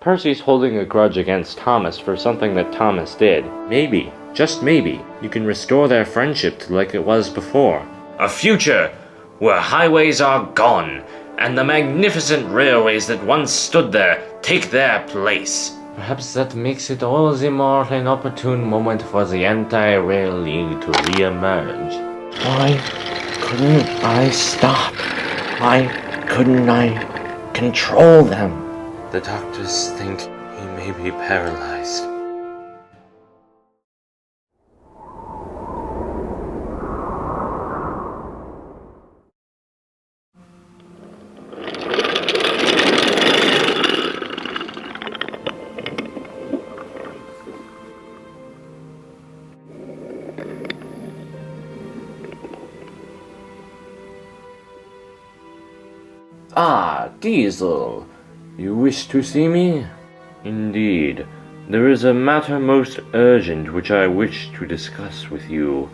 Percy's holding a grudge against Thomas for something that Thomas did. Maybe, just maybe, you can restore their friendship to like it was before. A future where highways are gone, and the magnificent railways that once stood there take their place. Perhaps that makes it all the more an opportune moment for the Anti-Rail League to re-emerge. Why couldn't I stop? Why couldn't I control them? The doctors think he may be paralyzed. Ah, Diesel! You wish to see me? Indeed. There is a matter most urgent which I wish to discuss with you.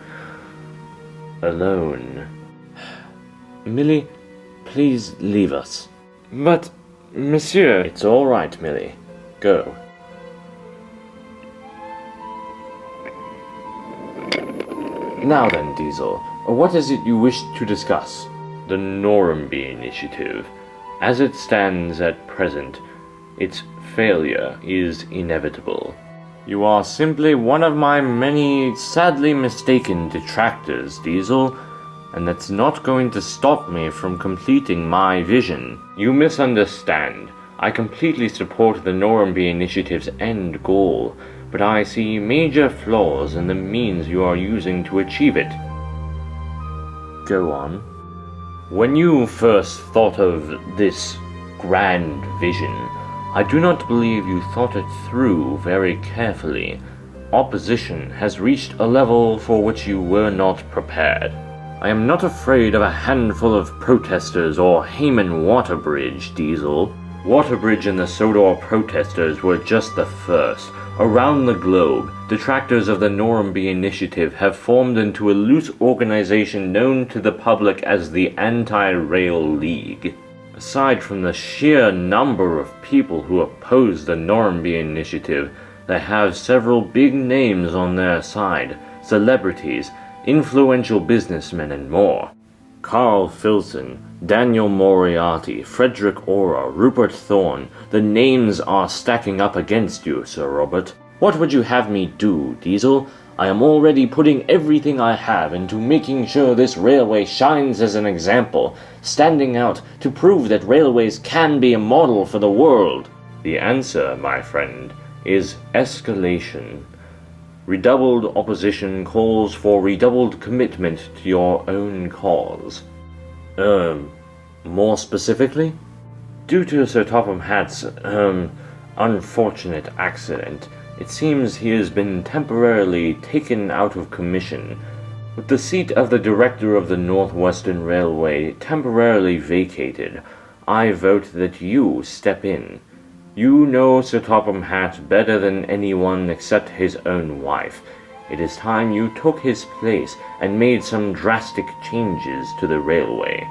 Alone. Millie, please leave us. But, monsieur... It's all right, Millie. Go. Now then, Diesel, what is it you wish to discuss? The Norramby Initiative. As it stands at present, its failure is inevitable. You are simply one of my many sadly mistaken detractors, Diesel, and that's not going to stop me from completing my vision. You misunderstand. I completely support the Norramby Initiative's end goal, but I see major flaws in the means you are using to achieve it. Go on. When you first thought of this grand vision, I do not believe you thought it through very carefully. Opposition has reached a level for which you were not prepared. I am not afraid of a handful of protesters or Hayman Waterbridge, Diesel. Waterbridge and the Sodor protesters were just the first. Around the globe, detractors of the Norramby Initiative have formed into a loose organization known to the public as the Anti-Rail League. Aside from the sheer number of people who oppose the Norramby Initiative, they have several big names on their side, celebrities, influential businessmen, and more. Carl Filson, Daniel Moriarty, Frederick Ora, Rupert Thorne, the names are stacking up against you, Sir Robert. What would you have me do, Diesel? I am already putting everything I have into making sure this railway shines as an example, standing out to prove that railways can be a model for the world. The answer, my friend, is escalation. Redoubled opposition calls for redoubled commitment to your own cause. More specifically? Due to Sir Topham Hatt's, unfortunate accident, it seems he has been temporarily taken out of commission. With the seat of the Director of the Northwestern Railway temporarily vacated, I vote that you step in. You know Sir Topham Hatt better than anyone except his own wife. It is time you took his place and made some drastic changes to the railway.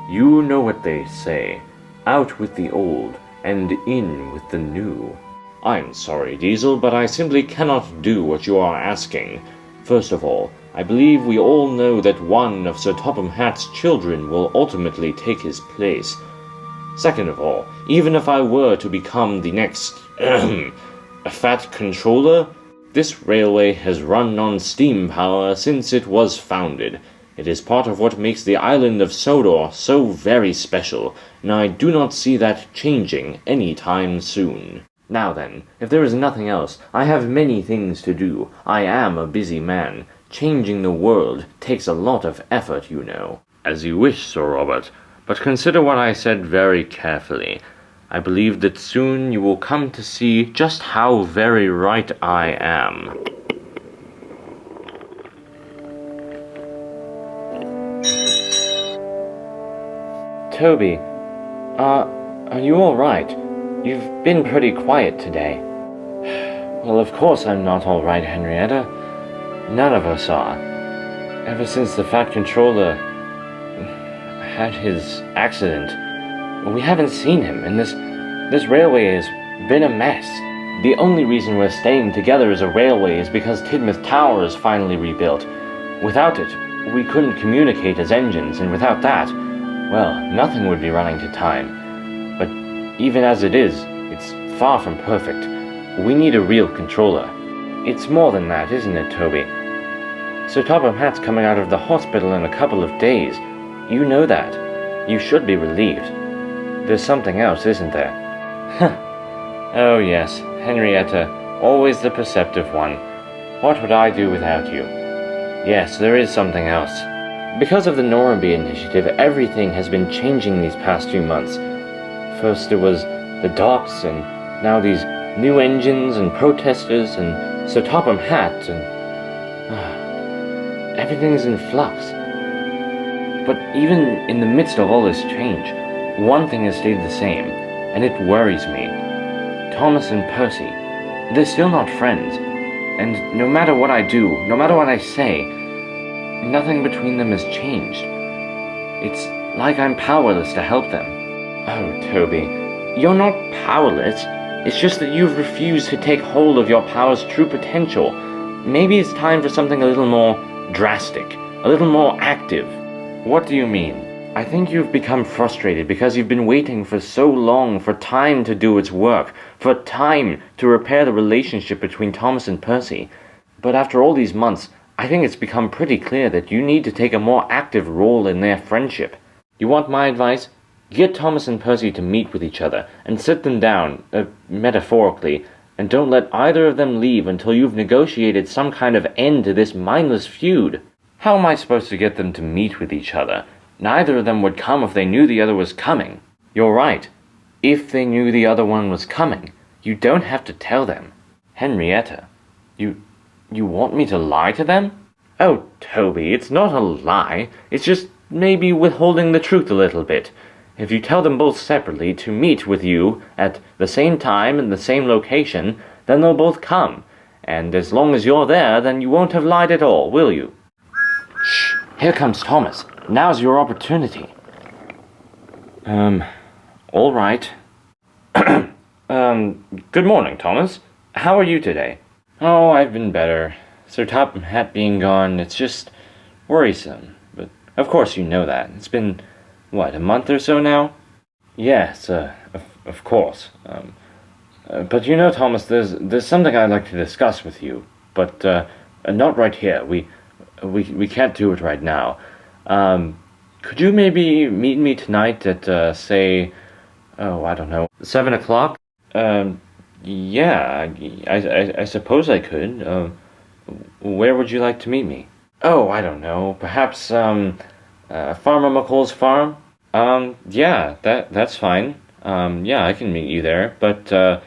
You know what they say, out with the old and in with the new. I'm sorry, Diesel, but I simply cannot do what you are asking. First of all, I believe we all know that one of Sir Topham Hatt's children will ultimately take his place. Second of all, even if I were to become the next, a fat controller, this railway has run on steam power since it was founded. It is part of what makes the island of Sodor so very special, and I do not see that changing any time soon. Now then, if there is nothing else, I have many things to do. I am a busy man. Changing the world takes a lot of effort, you know. As you wish, Sir Robert. But consider what I said very carefully. I believe that soon you will come to see just how very right I am. Toby, are you all right? You've been pretty quiet today. Well, of course I'm not all right, Henrietta. None of us are. Ever since the Fat Controller had his accident, we haven't seen him, and this railway is been a mess. The only reason we're staying together as a railway is because Tidmouth Tower is finally rebuilt. Without it, we couldn't communicate as engines, and without that, well, nothing would be running to time. But even as it is, it's far from perfect. We need a real controller. It's more than that, isn't it, Toby? Sir Topham Hatt's coming out of the hospital in a couple of days. You know that. You should be relieved. There's something else, isn't there? Oh yes, Henrietta, always the perceptive one. What would I do without you? Yes, there is something else. Because of the Norramby initiative, everything has been changing these past few months. First it was the docks, and now these new engines and protesters and Sir Topham Hatt, and everything's in flux. But even in the midst of all this change, one thing has stayed the same, and it worries me. Thomas and Percy, they're still not friends, and no matter what I do, no matter what I say, nothing between them has changed. It's like I'm powerless to help them. Oh, Toby, you're not powerless. It's just that you've refused to take hold of your power's true potential. Maybe it's time for something a little more drastic, a little more active. What do you mean? I think you've become frustrated because you've been waiting for so long for time to do its work, for time to repair the relationship between Thomas and Percy. But after all these months, I think it's become pretty clear that you need to take a more active role in their friendship. You want my advice? Get Thomas and Percy to meet with each other, and sit them down, metaphorically, and don't let either of them leave until you've negotiated some kind of end to this mindless feud. How am I supposed to get them to meet with each other? Neither of them would come if they knew the other was coming. You're right. If they knew the other one was coming, you don't have to tell them. Henrietta, you want me to lie to them? Oh, Toby, it's not a lie. It's just maybe withholding the truth a little bit. If you tell them both separately to meet with you at the same time and the same location, then they'll both come. And as long as you're there, then you won't have lied at all, will you? Shh, here comes Thomas. Now's your opportunity. All right. Good morning, Thomas. How are you today? Oh, I've been better. Sir Topham Hatt being gone, it's just worrisome. But of course you know that. It's been, what, a month or so now? Yes, of course. But you know, Thomas, there's something I'd like to discuss with you. But, not right here. We can't do it right now. Could you maybe meet me tonight at, say, I don't know, 7 o'clock? Yeah, I suppose I could. Where would you like to meet me? Oh, I don't know, perhaps, Farmer McColl's farm? Yeah, that's fine. Yeah, I can meet you there, but, do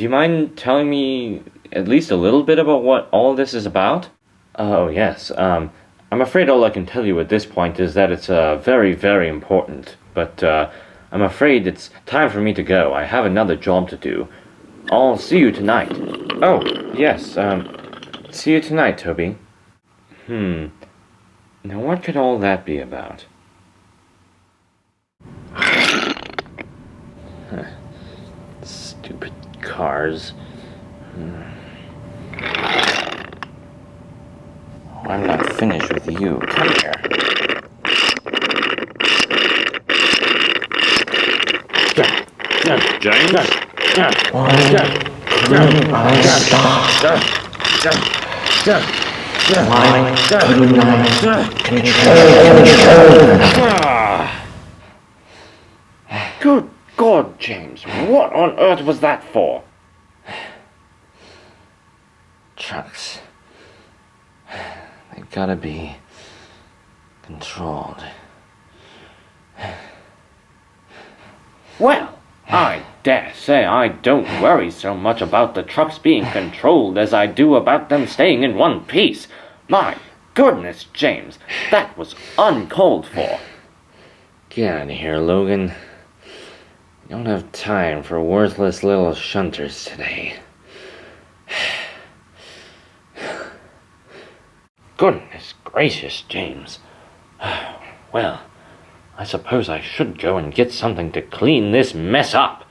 you mind telling me at least a little bit about what all this is about? Oh, yes, I'm afraid all I can tell you at this point is that it's very, very important, but I'm afraid it's time for me to go. I have another job to do. I'll see you tonight. Oh, yes, see you tonight, Toby. Now what could all that be about? Stupid cars. I'm not finished with you. Come here. James? Why couldn't I stop? Why couldn't I control them? Good God, James, what on earth was that for? Trucks. They've gotta be controlled. Well, I dare say I don't worry so much about the trucks being controlled as I do about them staying in one piece. My goodness, James, that was uncalled for. Get out of here, Logan. I don't have time for worthless little shunters today. Goodness gracious, James. Well, I suppose I should go and get something to clean this mess up.